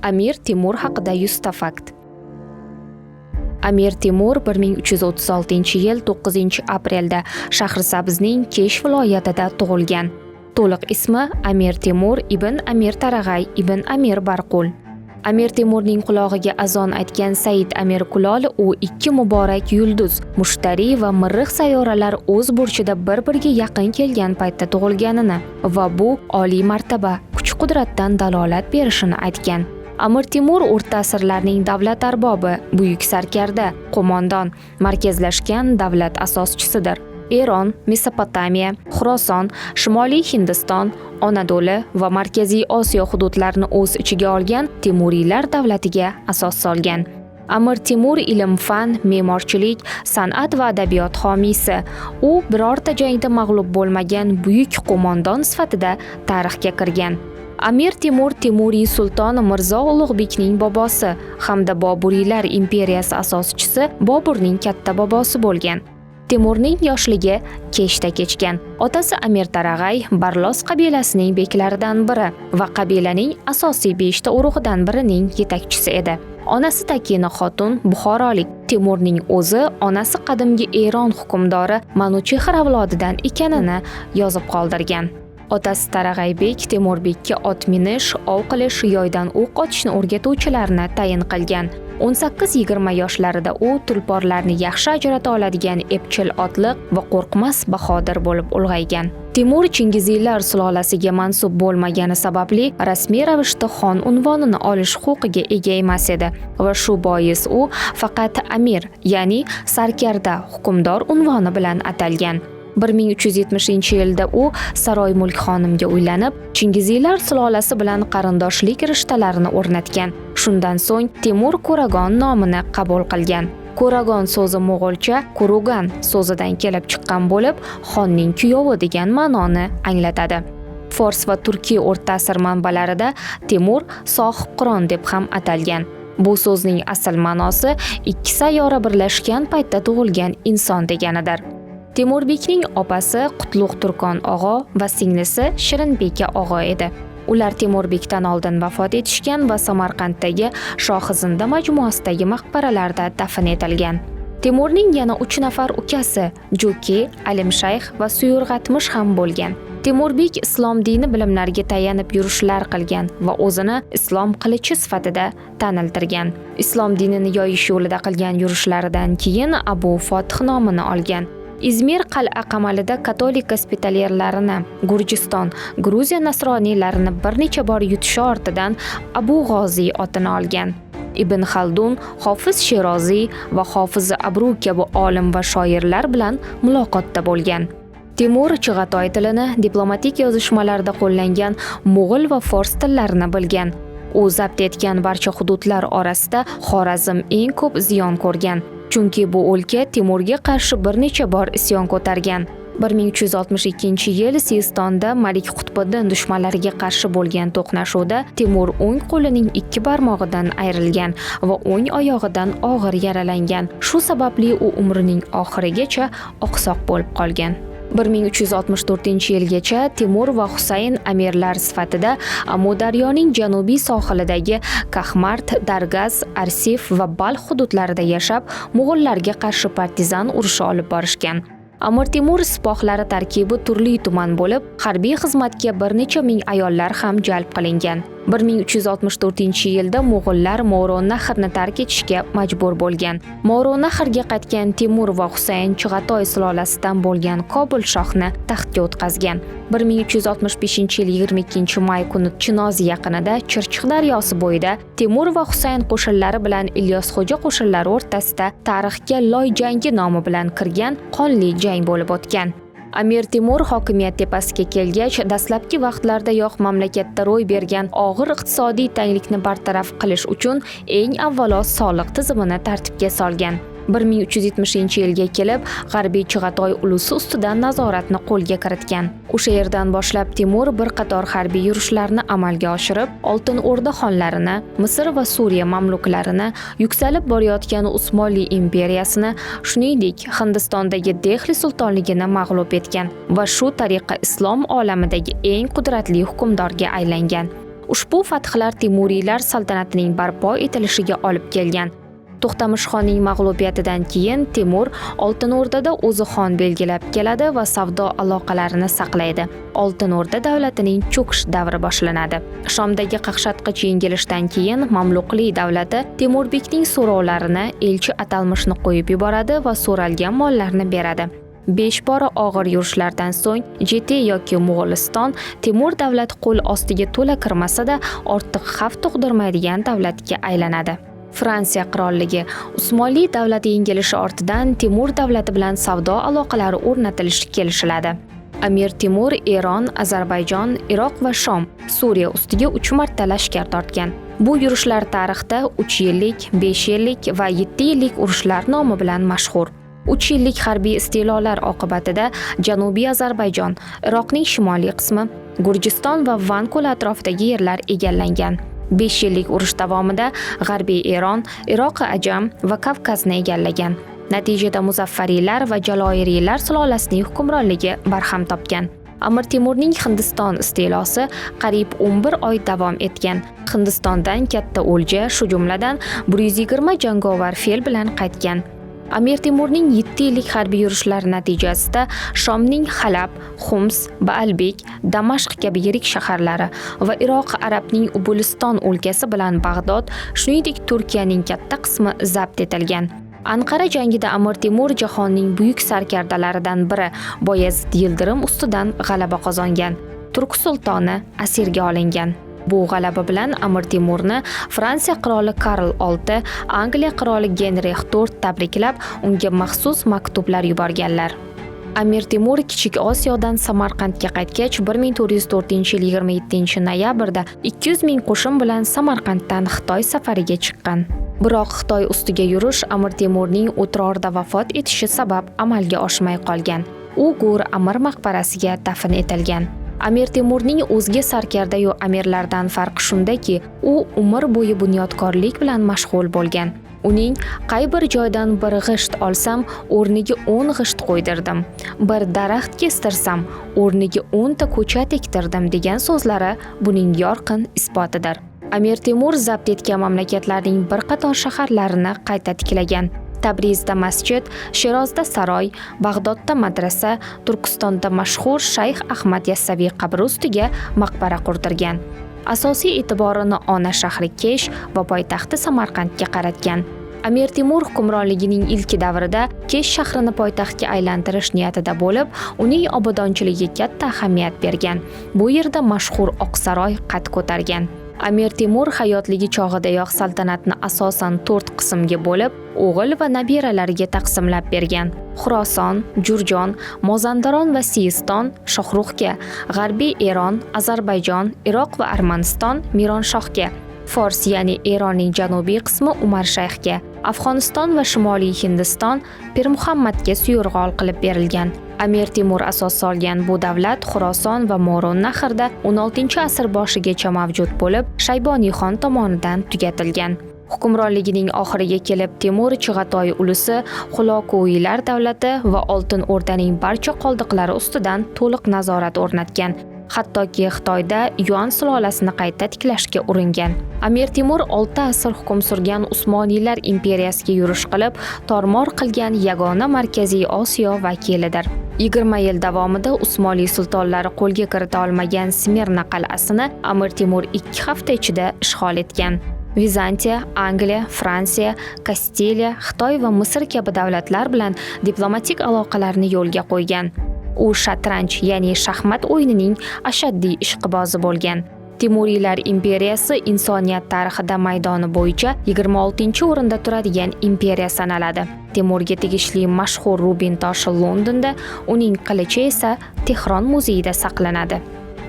Amir Temur haqida 100 ta fakt. Amir Temur 1336-yil 9-aprelda Shahrisabzning Kesh viloyatida tug'ilgan. To'liq ismi Amir Temur ibn Amir Tarag'ay ibn Amir Barqul. Amir Temurning qulog'iga azon aytgan Said Amir Kulol u ikki muborak yulduz, Mushtari va Mirrix sayyoralar o'z burchida bir-biriga yaqin kelgan paytda tug'ilganini va bu oliy martaba, kuch-qudratdan dalolat berishini aytgan. Amir Temur o'rta asrlarning davlat arbobi, buyuk sarkarda, qo'mondon, markazlashgan davlat asoschisidir. Eron, Mesopotamiya, Xuroson, Shimoliy Hindiston, Anadolu va Markaziy Osiyo hududlarini o'z ichiga olgan Temuriylar davlatiga asos solgan. Amir Temur ilm-fan, me'morchilik, san'at va adabiyot homiysi. U birorta jangda mag'lub bo'lmagan buyuk qo'mondon sifatida tarixga kirgan. Amir Temur Temuriy sultoni Mirzo Ulug'bekning bobosi hamda Boburiylar imperiyasi asoschisi Boburning katta bobosi bo'lgan. Temurning yoshligi Keshda kechgan. Otasi Amir Tarag'ay Barlos qabilasining beklaridan biri va qabilaning asosiy 5 ta urug'idan birining yetakchisi edi. Onasi Takina xotun Buxorolik. Temurning o'zi onasi qadimgi Eron hukmdori Manuchehr avlodidan ekanini yozib qoldirgan. Otasi Tarag'aybek Temurbekka ot minish, ov qilish, yoydan o'q otishni o'rgatuvchilarni tayin qilgan. 18-20 yoshlarida u tulporlarni yaxshi ajrata oladigan epchil otliq va qo'rqmas bahodir bo'lib ulg'aygan. Temur Chingiziylar sulolasiga mansub bo'lmagani sababli rasmiy ravishda xon unvonini olish huquqiga ega emas edi va shu bois u faqat Amir, ya'ni sarkarda, hukmdor unvoni bilan atalgan. 1370-yilda u Saroy mulk xonimga uylanib, Chingiziylar sulolasi bilan qarindoshlik rishtalarini o'rnatgan. Shundan so'ng Temur Ko'ragon nomini qabul qilgan. Ko'ragon so'zi mo'g'ulcha Kurugan so'zidan kelib chiqqan bo'lib, xonning kuyovi degan ma'noni anglatadi. Fors va Turkiy o'rta asr manbalarida Temur Sohibqiron deb ham atalgan. Bu so'zning asl ma'nosi ikki sayyora birlashgan paytda tug'ilgan inson deganidir. Temurbekning opasi Qutlug' Turkon og'o va singlisi Shirinbeka og'o edi. Ular Temurbekdan oldin vafot etishgan va Samarqanddagi Shohizinda majmuasidagi maqbaralarda dafn etilgan. Temurning yana 3 nafar ukasi Jo'ki, Alimshayx va Suyurg'atmish ham bo'lgan. Temurbek islom dini bilimlariga tayanib yurishlar qilgan va o'zini islom qilichi sifatida taniltirgan. Islom dinini yoyish yo'lida qilgan yurishlaridan keyin Abu Fotih nomini olgan. Izmir qal'a qamalida katolik gospitalyerlarini, Gurjiston, Gruziya nasroniylarini bir necha bor yutishi ortidan Abu G'oziy otini olgan. Ibn Xaldun, Hofiz Shiroziy va Hofiz Abru kabi olim va shoirlar bilan muloqotda bo'lgan. Temur Chig'atoy tilini diplomatik yozishmalarda qo'llangan mo'g'ul va fors tillarini bilgan. U zabt etgan barcha hududlar orasida Xorazm eng ko'p ziyon ko'rgan. Chunki bu o'lka Temurga qarshi bir necha bor isyon ko'targan. 1362-yil Sistonda Malik Qutbiddin dushmanlariga qarshi bo'lgan to'qnashuvda Temur o'ng qo'lining 2 barmog'idan ayrilgan va o'ng oyog'idan og'ir yaralangan. Shu sababli u umrining oxirigacha oqsoq bo'lib qolgan. 1364-yilgacha Temur va Husayn amirlar sifatida Amudaryoning janubiy sohilidagi Kahmart, Dargaz, Arsif va Balx hududlarida yashab, mo'g'ullarga qarshi partizan urushi olib borishgan. Amir Temur sipohlari tarkibi turli-tuman bo'lib, harbiy xizmatga bir necha ming ayollar ham jalb qilingan. 1364-yilda mo'g'ullar Mo'ron-Nahrni tark etishga majbur bo'lgan. Mo'ron-Nahrga qaytgan Temur va Husayn Chig'atoy sulolasidan bo'lgan Kobul shohni taxtga o'tkazgan. 1365-yil 22-may kuni Chinoz yaqinida Chirchiq daryosi bo'yida Temur va Husayn qo'shinlari bilan Ilyos Xo'ja qo'shinlari o'rtasida tarixga Loy jangi nomi bilan kirgan qonli jang bo'lib o'tgan. Amir Temur hokimiyat tepasiga kelgach, dastlabki vaqtlardayoq mamlakatda ro'y bergan og'ir iqtisodiy tanglikni bartaraf qilish uchun eng avvalo soliq tizimini tartibga solgan. 1370-yilga kelib, G'arbiy Chig'atoy ulusi ustidan nazoratni qo'lga kiritgan. O'sha yerdan boshlab Temur bir qator harbiy yurishlarni amalga oshirib, Oltin O'rda xonlarini, Misr va Suriya mamluklarini, yuksalib borayotgan Usmonli imperiyasini, shuningdek Hindistondagi Dehli sultonligini mag'lub etgan va shu tariqa islom olamidagi eng qudratli hukmdorga aylangan. Ushbu fathlar Temuriylar saltanatining barpo etilishiga olib kelgan. To'xtamishxonning mag'lubiyatidan keyin Temur Oltin O'rdada o'zi xon belgilab keladi va savdo aloqalarini saqlaydi. Oltin O'rda davlatining cho'kish davri boshlanadi. Shomdagi qaqshatqich yengilishdan keyin Mamluqli davlati Temurbekning so'rovlarini elchi atalmishni qo'yib yuboradi va so'ralgan mollarni beradi. 5 bora og'ir yurishlardan so'ng Jete yoki Mo'g'uliston Temur davlati qo'l ostiga to'la kirmasa-da, ortiq xavf tug'dirmaydigan davlatga aylanadi. Fransiya qirolligi Usmonli davlati yengilishi ortidan Temur davlati bilan savdo aloqalari o'rnatilishi kelishiladi. Amir Temur Eron, Ozarbayjon, Iroq va Shom, Suriya ustiga 3 marta lashkar tortgan. Bu yurishlar tarixda 3 yillik, 5 yillik va 7 yillik urushlar nomi bilan mashhur. 3 yillik harbiy istilolar oqibatida Janubiy Ozarbayjon, Iroqning shimoliy qismi, Gurjiston va Van ko'li atrofidagi yerlar egallangan. 5 yillik urush davomida G'arbiy Eron, Iroq Ajam va Kavkazni egallagan. Natijada Muzaffariylar va Jaloiriylar sulolasining hukmronligi barham topgan. Amir Temurning Hindiston istilosi qariyb 11 oy davom etgan. Hindistondan katta o'lja, shu jumladan 120 jangovar fel bilan qaytgan. Amir Temurning 7 yillik harbiy yurishlari natijasida Shomning Halab, Xums, Baalbek, Damashq kabi yirik shaharlari va Iroq Arabning Ubuliston o'lkasi bilan Bag'dod, shuningdek Turkiyaning katta qismi zabt etilgan. Anqara jangida Amir Temur jahonning buyuk sarkardalaridan biri Boyazid Yildirim ustidan g'alaba qozongan. Turk sultoni asirga olingan. Bu g'alaba bilan Amir Temurni Fransiya qiroli Karl VI, Angliya qiroli Genrix IV tabriklab, unga maxsus maktublar yuborganlar. Amir Temur Kichik Osiyodan Samarqandga qaytgach, 1404-yil 27-noyabrda 200 ming qo'shin bilan Samarqanddan Xitoy safariga chiqqan. Biroq Xitoy ustiga yurish Amir Temurning O'trorda vafot etishi sabab amalga oshmay qolgan. U Gur Amir maqbarasiga dafn etilgan. Amir Temurning o'zga sarkarda-yu amirlardan farqi shundaki, u umr bo'yi bunyodkorlik bilan mashg'ul bo'lgan. Uning qay bir joydan bir g'isht olsam, o'rniga 10 g'isht qo'ydirdim. Bir daraxt kestirsam, o'rniga 10 ta ko'chat ektirdim degan so'zlari buning yorqin isbotidir. Amir Temur zabt etgan mamlakatlarning bir qator shaharlarini qayta tiklagan. Tabrizda masjid, Shirozda saroy, Bag'dodda madrasa, Turkistonda mashhur Shayx Ahmad Yassaviy qabri ustiga maqbara qurdirgan. Asosiy e'tiborini ona shahri Kesh va poytaxti Samarqandga qaratgan. Amir Temur hukmronligining ilk davrida Kesh shahrini poytaxtga aylantirish niyatida bo'lib, uning obodonchiligiga katta ahamiyat bergan. Bu yerda mashhur Oqsaroy qad ko'targan. Amir Temur hayotligi chog'idayoq saltanatni asosan 4 qismga bo'lib, o'g'il va nabiralariga taqsimlab bergan. Xuroson, Jurjon, Mozandaron va Siyiston Shohruxga, G'arbiy Eron, Ozarbayjon, Iroq va Armaniston Mironshohga, Fors ya'ni Eronning janubiy qismi Umar Shayxga, Afg'oniston va Shimoliy Hindiston Pir Muhammadga suyrg'ol qilib berilgan. Amir Temur asos solgan bu davlat Xuroson va Moron nahrida 16-asr boshigacha mavjud bo'lib, Shayboniyxon tomonidan tugatilgan. Hukmronligining oxiriga kelib Temur Chig'atoy ulusi, Xuloqo'ylar davlati va Oltin O'rdaning barcha qoldiqlari ustidan to'liq nazorat o'rnatgan. Hattoki Xitoyda Yuan sulolasini qayta tiklashga uringan. Amir Temur 6 asr hukm surgan Usmoniylar imperiyasiga yurish qilib, tormor qilgan yagona Markaziy Osiyo vakilidir. 20 yil davomida Usmonli sultonlari qo'lga kirita olmagan Smirna qal'asini Amir Temur 2 hafta ichida ishg'ol etgan. Vizantiya, Angliya, Fransiya, Kastiliya, Xitoy va Misr kabi davlatlar bilan diplomatik aloqalarni yo'lga qo'ygan. U shatranj, ya'ni shaxmat o'yinining ashaddiy ishqibozi bo'lgan. Temuriylar imperiyasi insoniyat tarixida maydoni bo'yicha 26-o'rinda turadigan imperiya sanaladi. Temurga tegishli mashhur Rubin toshi Londonda, uning qilichi esa Tehron muzeyida saqlanadi.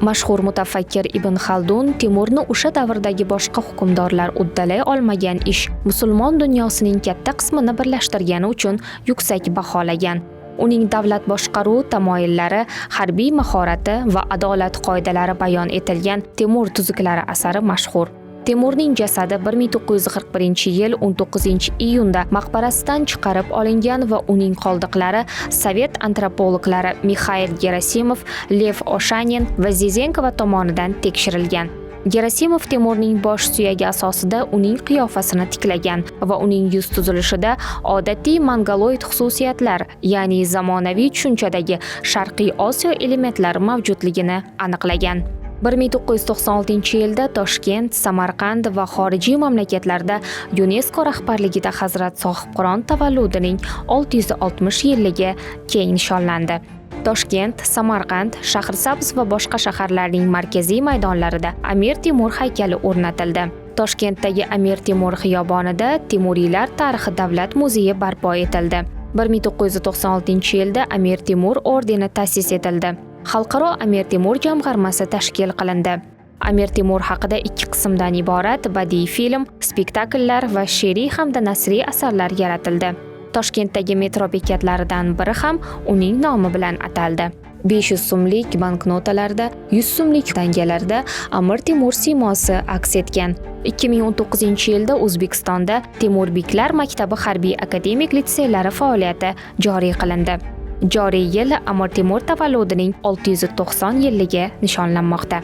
Mashhur mutafakkir Ibn Xaldun Temurni o'sha davrdagi boshqa hukmdorlar uddalay olmagan ish, musulmon dunyosining katta qismini birlashtirgani uchun yuksak baholagan. Uning davlat boshqaruv tamoyillari, harbiy mahorati va adolat qoidalari bayon etilgan Temur tuzuklari asari mashhur. Temurning jasadi 1941-yil 19-iyunda maqbarasidan chiqarib olingan va uning qoldiqlari sovet antropologlari Mikhail Gerasimov, Lev Oshanin va Zizenkova tomonidan tekshirilgan. Gerasimov Temurning bosh suyagi asosida uning qiyofasini tiklagan va uning yuz tuzilishida odatiy mongoloid xususiyatlar, ya'ni zamonaviy tushunchadagi Sharqiy Osiyo elementlari mavjudligini aniqlagan. 1996-yilda Toshkent, Samarqand va xorijiy mamlakatlarda UNESCO rahbarligida Hazrat Sohibqiron tavalludining 660 yilligi keng nishonlandi. Toshkent, Samarqand, Shahrisabz va boshqa shaharlarning markaziy maydonlarida Amir Temur haykali o'rnatildi. Toshkentdagi Amir Temur xiyobonida Temuriylar tarixi davlat muzeyi barpo etildi. 1996-yilda Amir Temur ordeni ta'sis etildi. Xalqaro Amir Temur jamg'armasi tashkil qilindi. Amir Temur haqida 2 qismdan iborat badiiy film, spektakllar va she'riy hamda nasriy asarlar yaratildi. Toshkentdagi metro bekatlaridan biri ham uning nomi bilan ataldi. 500 so'mlik banknotalarda, 100 so'mlik tangalarda Amir Temur siymosi aks etgan. 2019-yilda O'zbekistonda Temurbeklar maktabi harbiy akademik litseylari faoliyati joriy qilindi. Joriy yil Amir Temur tavalludining 690 yilligi nishonlanmoqda.